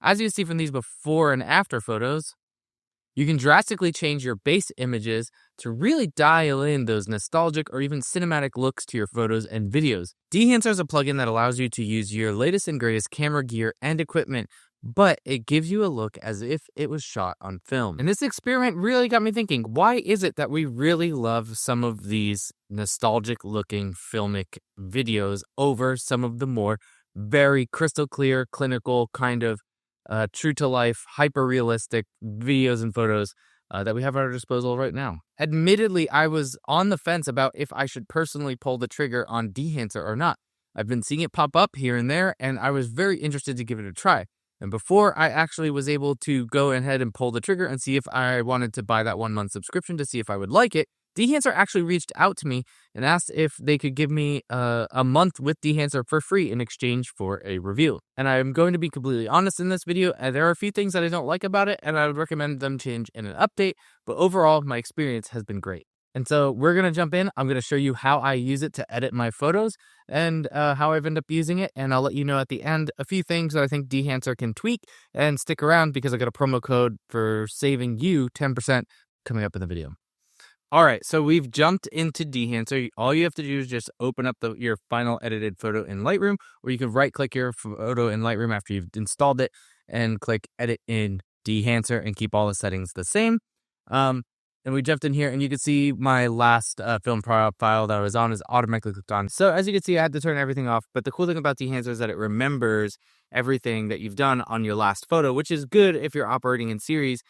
As you see from these before and after photos, you can drastically change your base images to really dial in those nostalgic or even cinematic looks to your photos and videos. Dehancer is a plugin that allows you to use your latest and greatest camera gear and equipment, but it gives you a look as if it was shot on film. And this experiment really got me thinking, why is it that we really love some of these nostalgic looking filmic videos over some of the more very crystal clear, clinical kind of true to life, hyper realistic videos and photos that we have at our disposal right now? Admittedly, I was on the fence about if I should personally pull the trigger on Dehancer or not. I've been seeing it pop up here and there, and I was very interested to give it a try. And before I actually was able to go ahead and pull the trigger and see if I wanted to buy that 1-month subscription to see if I would like it, Dehancer actually reached out to me and asked if they could give me a month with Dehancer for free in exchange for a review. And I'm going to be completely honest in this video. There are a few things that I don't like about it, and I would recommend them change in an update. But overall, my experience has been great. And so we're going to jump in. I'm going to show you how I use it to edit my photos and how I've ended up using it. And I'll let you know at the end a few things that I think Dehancer can tweak. And stick around because I got a promo code for saving you 10% coming up in the video. All right, so we've jumped into Dehancer. All you have to do is just open up your final edited photo in Lightroom, or you can right-click your photo in Lightroom after you've installed it and click Edit in Dehancer and keep all the settings the same. And we jumped in here, and you can see my last film file that I was on is automatically clicked on. So as you can see, I had to turn everything off. But the cool thing about Dehancer is that it remembers everything that you've done on your last photo, which is good if you're operating in series,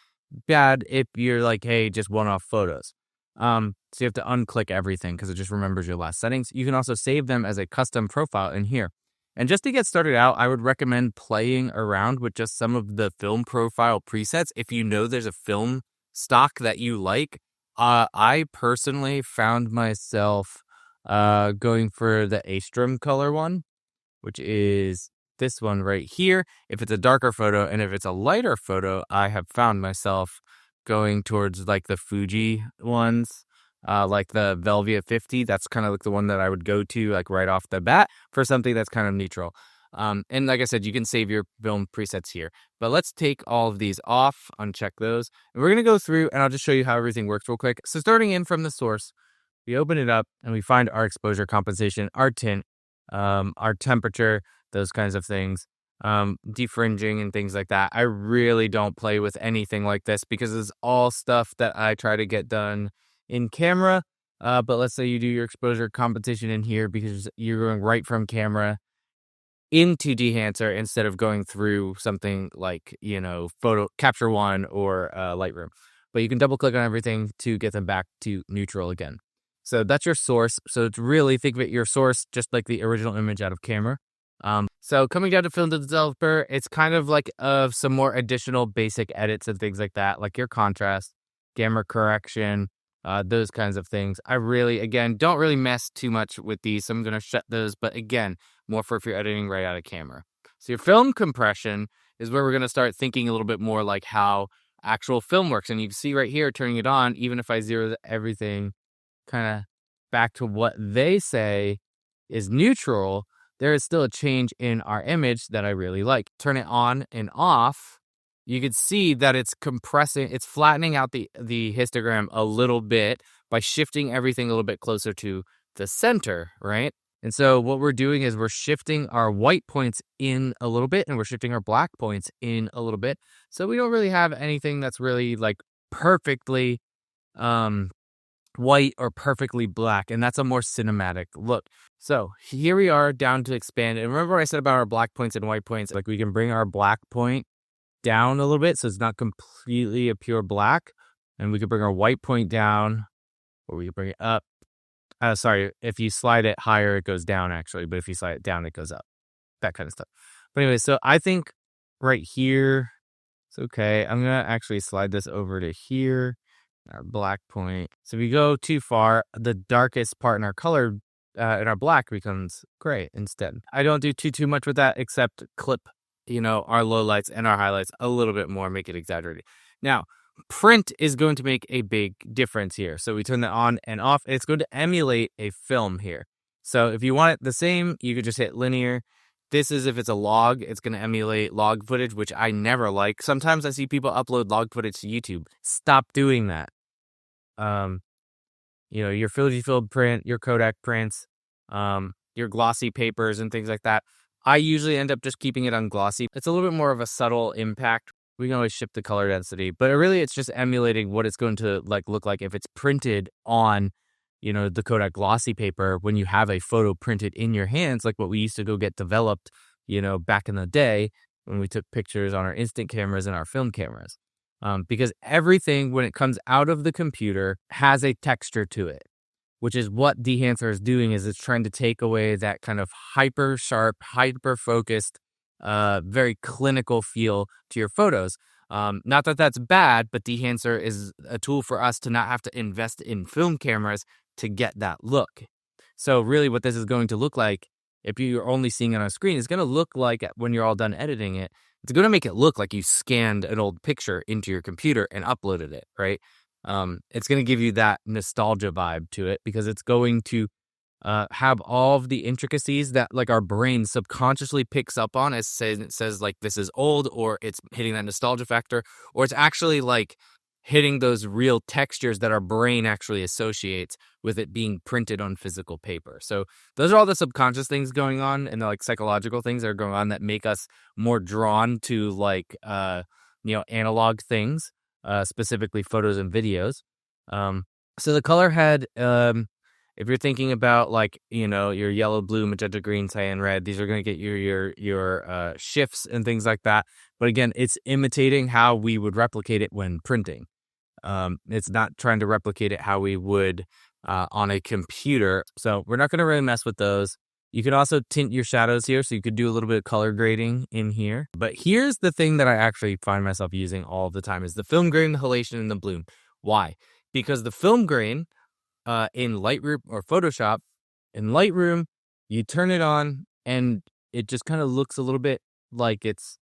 bad if you're like, hey, just one-off photos. So you have to unclick everything because it just remembers your last settings. You can also save them as a custom profile in here. And just to get started out, I would recommend playing around with just some of the film profile presets. If you know there's a film stock that you like, I personally found myself going for the acheive color one, which is this one right here. If it's a darker photo and if it's a lighter photo, I have found myself going towards like the Fuji ones, like the Velvia 50. That's kind of like the one that I would go to like right off the bat for something that's kind of neutral. And like I said, you can save your film presets here. But let's take all of these off, uncheck those. And we're going to go through and I'll just show you how everything works real quick. So starting in from the source, we open it up and we find our exposure compensation, our tint, our temperature, those kinds of things. Defringing and things like that. I really don't play with anything like this because it's all stuff that I try to get done in camera. But let's say you do your exposure compensation in here because you're going right from camera into Dehancer instead of going through something like, Photo Capture One or Lightroom. But you can double click on everything to get them back to neutral again. So that's your source. So it's really think of it your source just like the original image out of camera. So coming down to film developer, it's kind of like some more additional basic edits and things like that, like your contrast, gamma correction, those kinds of things. I really, again, don't really mess too much with these. So I'm going to shut those, but again, more for if you're editing right out of camera. So your film compression is where we're going to start thinking a little bit more like how actual film works. And you can see right here, turning it on, even if I zero everything kind of back to what they say is neutral, there is still a change in our image that I really like. Turn it on and off. You can see that it's compressing, it's flattening out the histogram a little bit by shifting everything a little bit closer to the center, right? And so what we're doing is we're shifting our white points in a little bit and we're shifting our black points in a little bit. So we don't really have anything that's really like perfectly white or perfectly black, and that's a more cinematic look. So here we are down to expand. And remember what I said about our black points and white points? Like we can bring our black point down a little bit so it's not completely a pure black. And we could bring our white point down, or we could bring it up. Sorry, if you slide it higher, it goes down actually. But if you slide it down, it goes up. That kind of stuff. But anyway, so I think right here, it's okay. I'm going to actually slide this over to here. Our black point. So if we go too far, the darkest part in our color, in our black becomes gray instead. I don't do too much with that except clip, our lowlights and our highlights a little bit more, make it exaggerated. Now, print is going to make a big difference here. So we turn that on and off. It's going to emulate a film here. So if you want it the same, you could just hit linear This is if it's a log, it's going to emulate log footage, which I never like. Sometimes I see people upload log footage to YouTube. Stop doing that. Your Fujifilm print, your Kodak prints, your glossy papers and things like that. I usually end up just keeping it on glossy. It's a little bit more of a subtle impact. We can always shift the color density, but really it's just emulating what it's going to look like if it's printed on, the Kodak glossy paper when you have a photo printed in your hands, like what we used to go get developed, back in the day when we took pictures on our instant cameras and our film cameras. Because everything, when it comes out of the computer, has a texture to it, which is what Dehancer is doing, is it's trying to take away that kind of hyper sharp, hyper focused, very clinical feel to your photos. Not that that's bad, but Dehancer is a tool for us to not have to invest in film cameras to get that look. So really what this is going to look like, if you're only seeing it on a screen, it's going to look like when you're all done editing it, it's going to make it look like you scanned an old picture into your computer and uploaded it, right? It's going to give you that nostalgia vibe to it, because it's going to have all of the intricacies that our brain subconsciously picks up on, as it says like this is old, or it's hitting that nostalgia factor, or it's actually hitting those real textures that our brain actually associates with it being printed on physical paper. So those are all the subconscious things going on, and the psychological things that are going on that make us more drawn to analog things, specifically photos and videos. So the color head, if you're thinking about your yellow, blue, magenta, green, cyan, red, these are going to get your shifts and things like that. But again, it's imitating how we would replicate it when printing. It's not trying to replicate it how we would on a computer. So we're not going to really mess with those. You can also tint your shadows here, so you could do a little bit of color grading in here. But here's the thing that I actually find myself using all the time is the film grain, the halation, and the bloom. Why? Because the film grain in Lightroom or Photoshop, in Lightroom, you turn it on and it just kind of looks a little bit like it's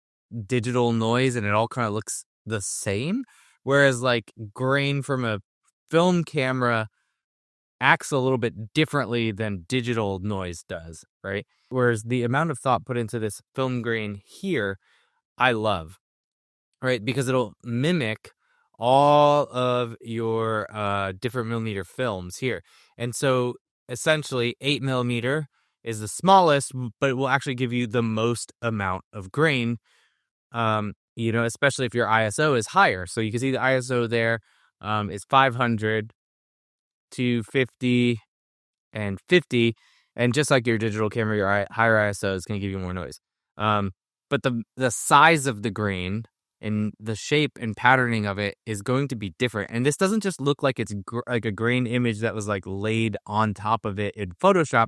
digital noise, and it all kind of looks the same. Whereas grain from a film camera acts a little bit differently than digital noise does, right? Whereas the amount of thought put into this film grain here, I love, right? Because it'll mimic all of your different millimeter films here. And so essentially 8 millimeter is the smallest, but it will actually give you the most amount of grain, especially if your ISO is higher. So you can see the ISO there is 500 to 50 and 50. And just like your digital camera, your higher ISO is going to give you more noise. But the size of the grain and the shape and patterning of it is going to be different. And this doesn't just look like it's like a grain image that was laid on top of it in Photoshop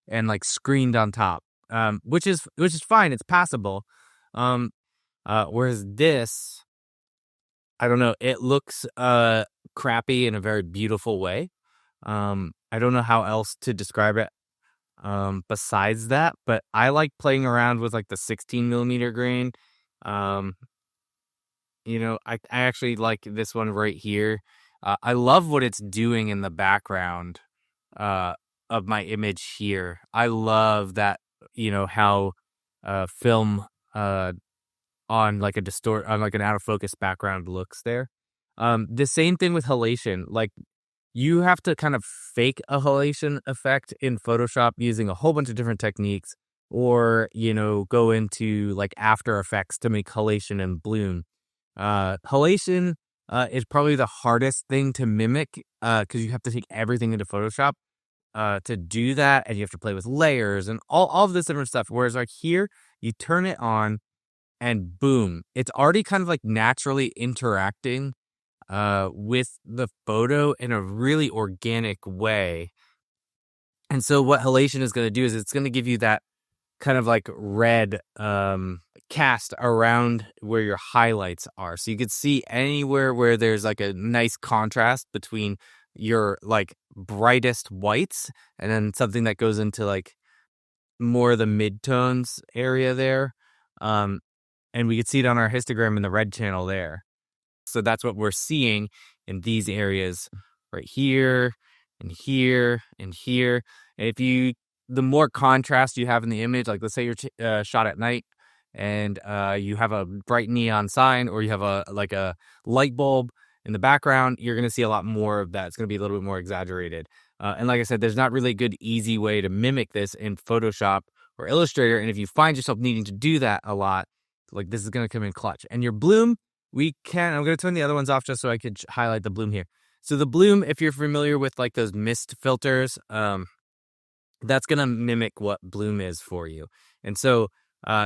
and screened on top, which is fine. It's passable. Whereas this, I don't know, it looks crappy in a very beautiful way. I don't know how else to describe it besides that, but I like playing around with the 16 millimeter grain. I actually like this one right here. I love what it's doing in the background of my image here. I love that, how film on on an out of focus background looks there. The same thing with halation. You have to kind of fake a halation effect in Photoshop using a whole bunch of different techniques, or go into After Effects to make halation and bloom. Halation is probably the hardest thing to mimic because you have to take everything into Photoshop to do that, and you have to play with layers and all of this different stuff. Whereas here, you turn it on and boom, it's already kind of naturally interacting with the photo in a really organic way. And so what halation is going to do is it's going to give you that kind of red cast around where your highlights are. So you could see anywhere where there's a nice contrast between your brightest whites and then something that goes into more of the midtones area there. And we could see it on our histogram in the red channel there. So that's what we're seeing in these areas right here and here and here. And if you the more contrast you have in the image, like let's say you're shot at night and you have a bright neon sign or you have a light bulb in the background, you're going to see a lot more of that. It's going to be a little bit more exaggerated. And like I said, there's not really a good, easy way to mimic this in Photoshop or Illustrator. And if you find yourself needing to do that a lot, like this is going to come in clutch. And your bloom, I'm going to turn the other ones off just so I could highlight the bloom here. So the bloom, if you're familiar with like those mist filters, that's going to mimic what bloom is for you. And so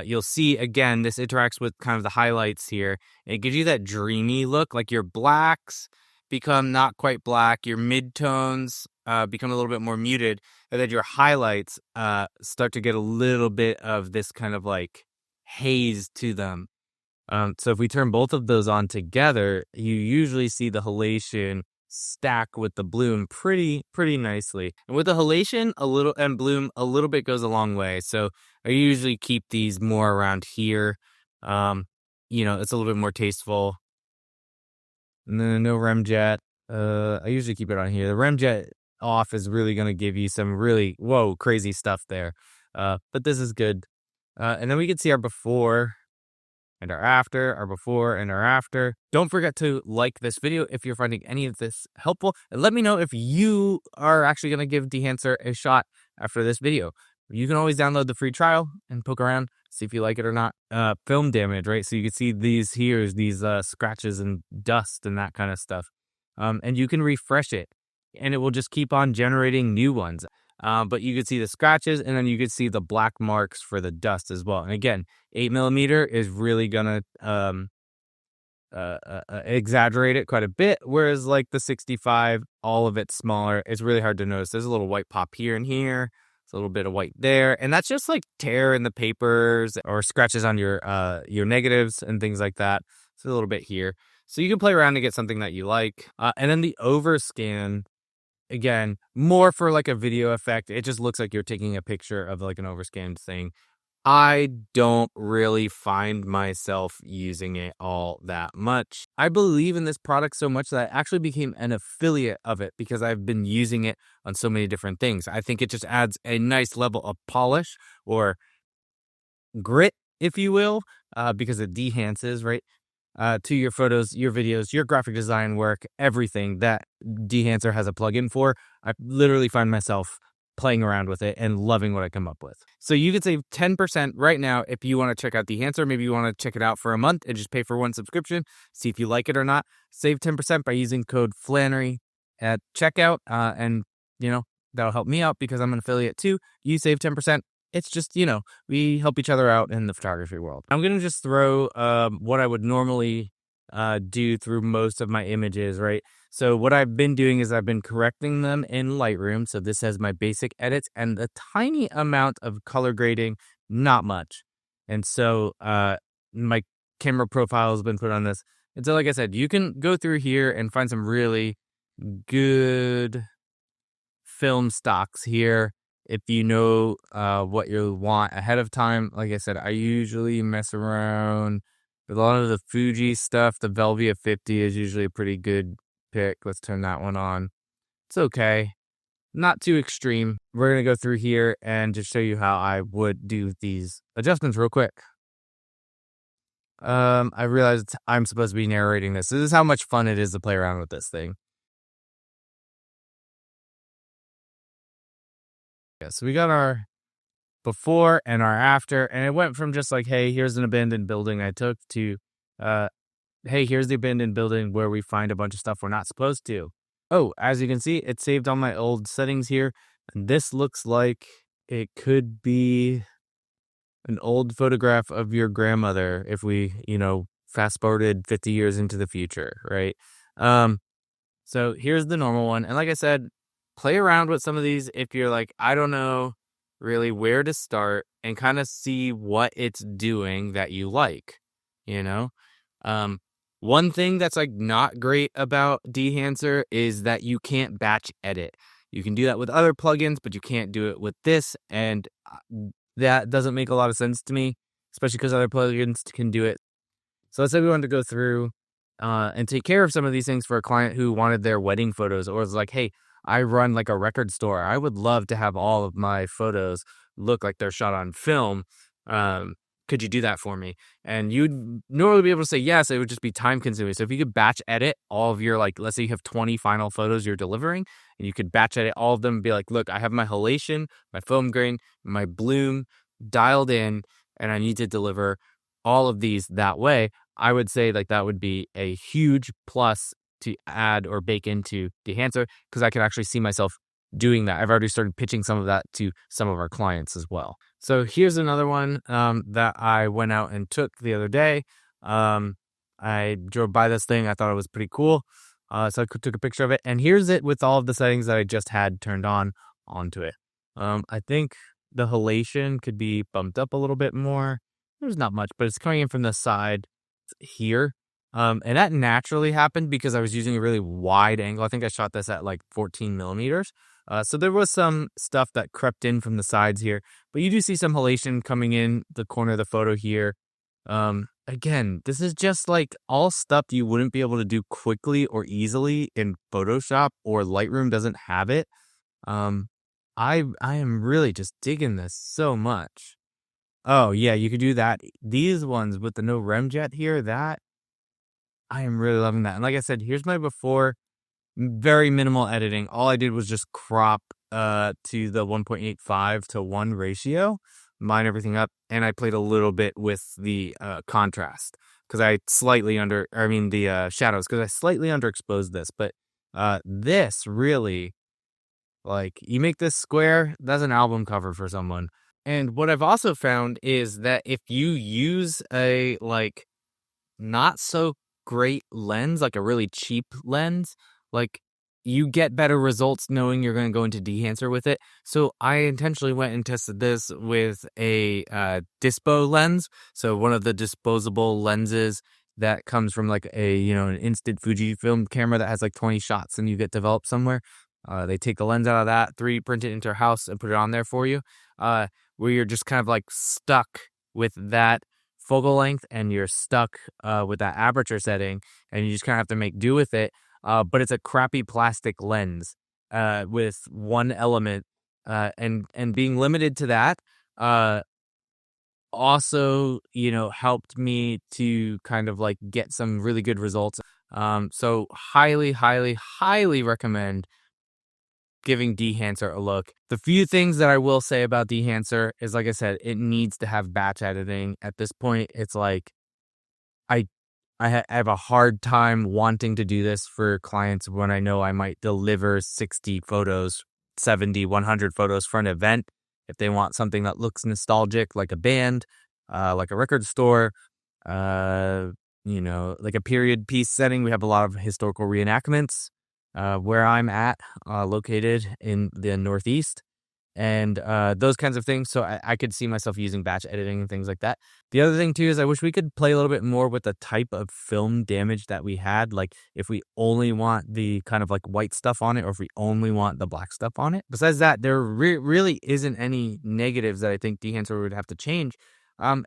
you'll see, again, this interacts with kind of the highlights here. It gives you that dreamy look, like your blacks become not quite black, your midtones become a little bit more muted, and then your highlights start to get a little bit of this kind of like haze to them. So if we turn both of those on together, you usually see the halation stack with the bloom pretty nicely. And with the halation, and bloom, a little bit goes a long way. So I usually keep these more around here. It's a little bit more tasteful. And then no remjet. I usually keep it on here. The remjet off is really going to give you some really, crazy stuff there. But this is good. And then we can see our before and our after, our before and our after. Don't forget to like this video if you're finding any of this helpful. And let me know if you are actually going to give Dehancer a shot after this video. You can always download the free trial and poke around, see if you like it or not. Film damage, right? So you can see these scratches and dust and that kind of stuff. And you can refresh it and it will just keep on generating new ones. But you could see the scratches and then you could see the black marks for the dust as well. And again, 8mm is really gonna exaggerate it quite a bit, whereas like the 65, all of it's smaller. It's really hard to notice. There's a little white pop here and here. It's a little bit of white there, and that's just like tear in the papers or scratches on your negatives and things like that. It's a little bit here, so you can play around to get something that you like. And then the overscan. Again, more for like a video effect. It just looks like you're taking a picture of like an overscanned thing. I don't really find myself using it all that much. I believe in this product so much that I actually became an affiliate of it because I've been using it on so many different things. I think it just adds a nice level of polish or grit, if you will, because it dehances, right? To your photos, your videos, your graphic design work, everything that Dehancer has a plugin for. I literally find myself playing around with it and loving what I come up with. So you could save 10% right now if you want to check out Dehancer. Maybe you want to check it out for a month and just pay for one subscription, see if you like it or not. Save 10% by using code Flannery at checkout, and that'll help me out because I'm an affiliate too. You save 10%. It's just, we help each other out in the photography world. I'm going to just throw what I would normally do through most of my images, right? So what I've been doing is I've been correcting them in Lightroom. So this has my basic edits and a tiny amount of color grading, not much. And so my camera profile has been put on this. And so like I said, you can go through here and find some really good film stocks here. If you know what you want ahead of time, like I said, I usually mess around with a lot of the Fuji stuff. The Velvia 50 is usually a pretty good pick. Let's turn that one on. It's okay. Not too extreme. We're going to go through here and just show you how I would do these adjustments real quick. I realized I'm supposed to be narrating this. This is how much fun it is to play around with this thing. Yeah, so we got our before and our after, and it went from just like, hey, here's an abandoned building I took to, hey, here's the abandoned building where we find a bunch of stuff we're not supposed to. Oh, as you can see, it saved all my old settings here. And this looks like it could be an old photograph of your grandmother if we, fast forwarded 50 years into the future, right? So here's the normal one. And like I said, play around with some of these if you're like, I don't know really where to start, and kind of see what it's doing that you like, One thing that's like not great about Dehancer is that you can't batch edit. You can do that with other plugins, but you can't do it with this, and that doesn't make a lot of sense to me, especially because other plugins can do it. So let's say we wanted to go through and take care of some of these things for a client who wanted their wedding photos, or was like, hey, I run like a record store. I would love to have all of my photos look like they're shot on film. Um, could you do that for me? And you'd normally be able to say yes. It would just be time consuming. So if you could batch edit all of your, like, let's say you have 20 final photos you're delivering, and you could batch edit all of them and be like, look, I have my halation, my foam grain, my bloom dialed in, and I need to deliver all of these that way. I would say like that would be a huge plus to add or bake into Dehancer, because I can actually see myself doing that. I've already started pitching some of that to some of our clients as well. So here's another one that I went out and took the other day. I drove by this thing. I thought it was pretty cool. So I took a picture of it. And here's it with all of the settings that I just had turned on onto it. I think the halation could be bumped up a little bit more. There's not much, but it's coming in from the side here. And that naturally happened because I was using a really wide angle. I think I shot this at like 14 millimeters. So there was some stuff that crept in from the sides here, but you do see some halation coming in the corner of the photo here. Again, this is just like all stuff you wouldn't be able to do quickly or easily in Photoshop, or Lightroom doesn't have it. I am really just digging this so much. Oh yeah, you could do that. These ones with the no remjet here, that I am really loving that. And like I said, here's my before. Very minimal editing. All I did was just crop to the 1.85 to 1 ratio, line everything up, and I played a little bit with the contrast, because I slightly the shadows, because I slightly underexposed this. But this really, like, you make this square, that's an album cover for someone. And what I've also found is that if you use a like not so great lens, like a really cheap lens, like, you get better results knowing you're going to go into Dehancer with it. So I intentionally went and tested this with a dispo lens. So one of the disposable lenses that comes from like an instant Fujifilm camera that has like 20 shots and you get developed somewhere. They take the lens out of that, 3D print it into your house and put it on there for you. Where you're just kind of like stuck with that focal length, and you're stuck with that aperture setting, and you just kind of have to make do with it. But it's a crappy plastic lens with one element, and being limited to that also, helped me to kind of like get some really good results. So highly, highly, highly recommend giving Dehancer a look. The few things that I will say about Dehancer is, like I said, it needs to have batch editing. At this point, it's like I I have a hard time wanting to do this for clients when I know I might deliver 60 photos, 70, 100 photos for an event. If they want something that looks nostalgic, like a band, like a record store, like a period piece setting. We have a lot of historical reenactments where I'm at, located in the Northeast, and those kinds of things. So I could see myself using batch editing and things like that. The other thing too is I wish we could play a little bit more with the type of film damage that we had. Like if we only want the kind of like white stuff on it, or if we only want the black stuff on it. Besides that, there really isn't any negatives that I think Dehancer would have to change.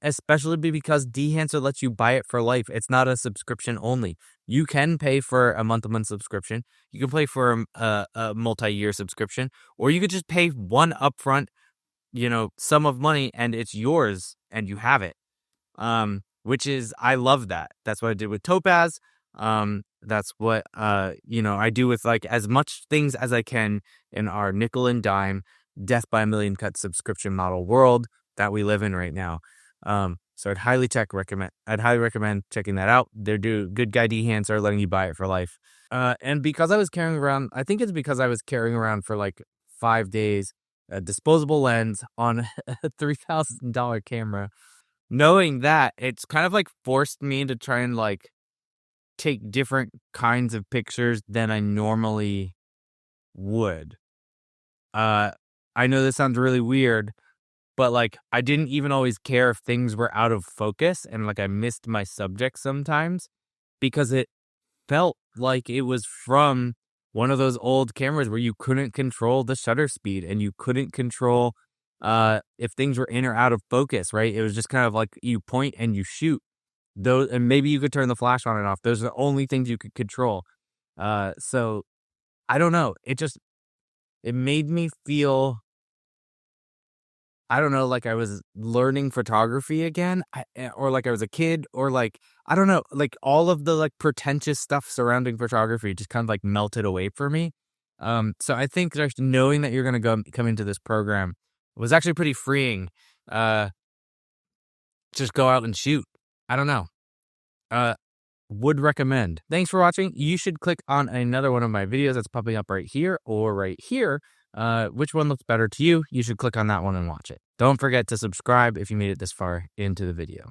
Especially because Dehancer lets you buy it for life. It's not a subscription only. You can pay for a month-to-month subscription. You can pay for a multi-year subscription, or you could just pay one upfront, sum of money, and it's yours and you have it. Which is, I love that. That's what I did with Topaz. That's what, I do with like as much things as I can in our nickel and dime death by a million cut subscription model world that we live in right now. So I'd highly recommend checking that out. They're good guy Dehancer, letting you buy it for life. And because I was carrying around, I think it's because I was carrying around for like 5 days, a disposable lens on a $3,000 camera. Knowing that, it's kind of like forced me to try and like take different kinds of pictures than I normally would. I know this sounds really weird, but like I didn't even always care if things were out of focus and like I missed my subject sometimes, because it felt like it was from one of those old cameras where you couldn't control the shutter speed and you couldn't control if things were in or out of focus, right? It was just kind of like you point and you shoot those, and maybe you could turn the flash on and off. Those are the only things you could control. So I don't know. It just It made me feel, I don't know, like I was learning photography again, or like I was a kid, or like, I don't know, like all of the like pretentious stuff surrounding photography just kind of like melted away for me. So I think just knowing that you're going to come into this program was actually pretty freeing. Uh, just go out and shoot. I don't know. Uh, would recommend. Thanks for watching. You should click on another one of my videos that's popping up right here or right here. Which one looks better to you? You should click on that one and watch it. Don't forget to subscribe if you made it this far into the video.